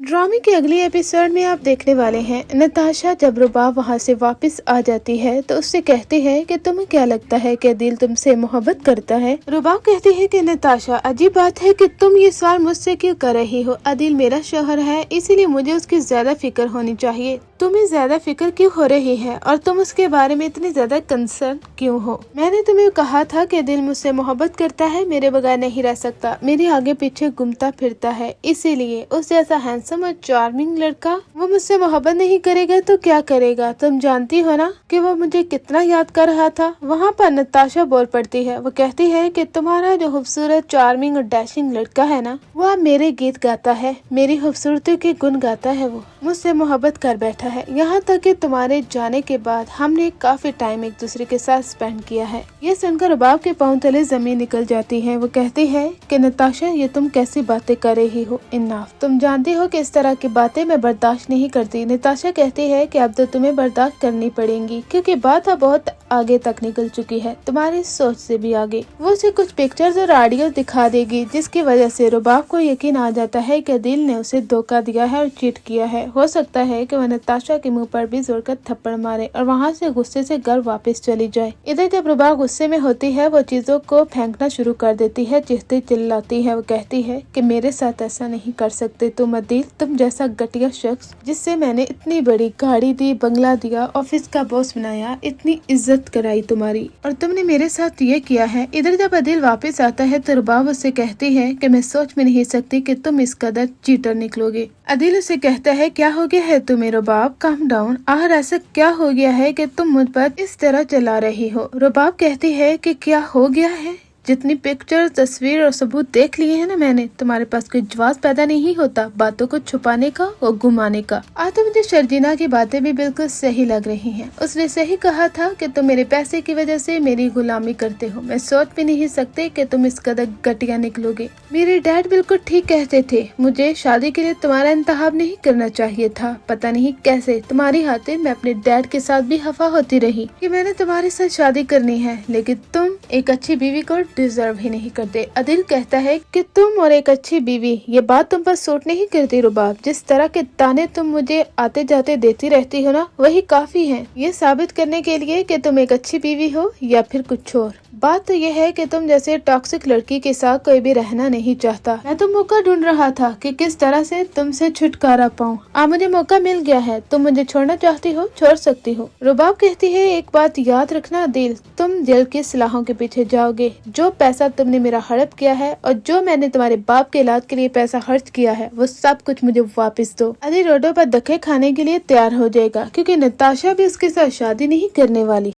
ड्रामे के अगले एपिसोड में आप देखने वाले हैं नताशा जब रुबाब वहाँ से वापस आ जाती है तो उससे कहती है कि तुम्हें क्या लगता है कि अदील तुमसे मोहब्बत करता है। रुबाब कहती है कि नताशा अजीब बात है कि तुम ये सवाल मुझसे क्यों कर रही हो। अदील मेरा शौहर है, इसीलिए मुझे उसकी ज्यादा फिक्र होनी चाहिए। तुम्हें ज्यादा फिक्र क्यों हो रही है और तुम उसके बारे में इतनी ज्यादा कंसर्न क्यों हो। मैंने तुम्हें कहा था कि अदील मुझसे मोहब्बत करता है, मेरे बगैर नहीं रह सकता, मेरे आगे पीछे घूमता फिरता है, इसीलिए उस जैसा हैंडसम और चार्मिंग लड़का वो मुझसे मोहब्बत नहीं करेगा तो क्या करेगा। तुम जानती हो ना कि वो मुझे कितना याद कर रहा था। वहाँ पर नताशा बोल पड़ती है, वो कहती है कि तुम्हारा जो खूबसूरत चार्मिंग और डैशिंग लड़का है ना, वो अब मेरे गीत गाता है, मेरी खूबसूरती के गुण गाता है, वो मुझसे मोहब्बत कर बैठा है। यहाँ तक कि तुम्हारे जाने के बाद हमने काफी टाइम एक दूसरे के साथ स्पेंड किया है। ये सुनकर रुबाब के पांव तले जमीन निकल जाती है। वो कहती है कि नताशा ये तुम कैसी बातें कर रही हो, इनाफ। तुम जानती हो कि इस तरह की बातें मैं बर्दाश्त नहीं करती। नताशा कहती है कि अब तो तुम्हें बर्दाश्त करनी पड़ेगी क्योंकि बात अब बहुत आगे तक निकल चुकी है, तुम्हारी सोच से भी आगे। वो उसे कुछ पिक्चर्स और ऑडियो दिखा देगी जिसकी वजह से रुबाब को यकीन आ जाता है कि अदील ने उसे धोखा दिया है और चीट किया है। हो सकता है कि वह नताशा के मुंह पर भी जोर कर थप्पड़ मारे और वहाँ से गुस्से से घर वापस चली जाए। इधर जब रुबाब गुस्से में होती है वो चीजों को फेंकना शुरू कर देती है, चीखती चिल्लाती है। वो कहती है कि मेरे साथ ऐसा नहीं कर सकते तुम अदील, तुम जैसा घटिया शख्स जिससे मैंने इतनी बड़ी गाड़ी दी, बंगला दिया, ऑफिस का बॉस बनाया, इतनी इज्जत कराई तुम्हारी, और तुमने मेरे साथ ये किया है। इधर जब अदील वापस आता है तो रुबाब उससे कहती है कि मैं सोच भी नहीं सकती कि तुम इस कदर चीटर निकलोगे। अदील उसे कहता है क्या हो गया है तुम्हें रुबाब, काम डाउन, आखिर ऐसा क्या हो गया है कि तुम मुझ पर इस तरह चला रही हो। रुबाब कहती है कि क्या हो गया है, जितनी पिक्चर, तस्वीर और सबूत देख लिए हैं ना मैंने, तुम्हारे पास कोई जवाब पैदा नहीं होता बातों को छुपाने का और घुमाने का। आज तो मुझे शर्जीना की बातें भी बिल्कुल सही लग रही हैं। उसने सही कहा था कि तुम मेरे पैसे की वजह से मेरी गुलामी करते हो। मैं सोच भी नहीं सकते कि तुम इस कदर घटिया निकलोगे। मेरे डैड बिल्कुल ठीक कहते थे, मुझे शादी के लिए तुम्हारा इंतखाब नहीं करना चाहिए था। पता नहीं कैसे तुम्हारी खातिर मैं अपने डैड के साथ भी खफा होती रही कि मैंने तुम्हारे साथ शादी करनी है, लेकिन तुम एक अच्छी बीवी को डिजर्व ही नहीं करते। अदील कहता है कि तुम और एक अच्छी बीवी, ये बात तुम पर सूट नहीं करती रुबाब। जिस तरह के ताने तुम मुझे आते जाते देती रहती हो ना, वही काफी है ये साबित करने के लिए कि तुम एक अच्छी बीवी हो या फिर कुछ और। बात तो यह है कि तुम जैसे टॉक्सिक लड़की के साथ कोई भी रहना नहीं चाहता। मैं तो मौका ढूंढ रहा था कि किस तरह से तुमसे छुटकारा पाऊं। आज मुझे मौका मिल गया है। तुम मुझे छोड़ना चाहती हो, छोड़ सकती हो। रुबाब कहती है एक बात याद रखना अदील, तुम दिल की सलाहों के पीछे जाओगे। जो पैसा तुमने मेरा हड़प किया है और जो मैंने तुम्हारे बाप के इलाज के लिए पैसा खर्च किया है, वो सब कुछ मुझे वापस दो। अदील रोडों पर धक्के खाने के लिए तैयार हो जाएगा क्योंकि नताशा भी उसके साथ शादी नहीं करने वाली।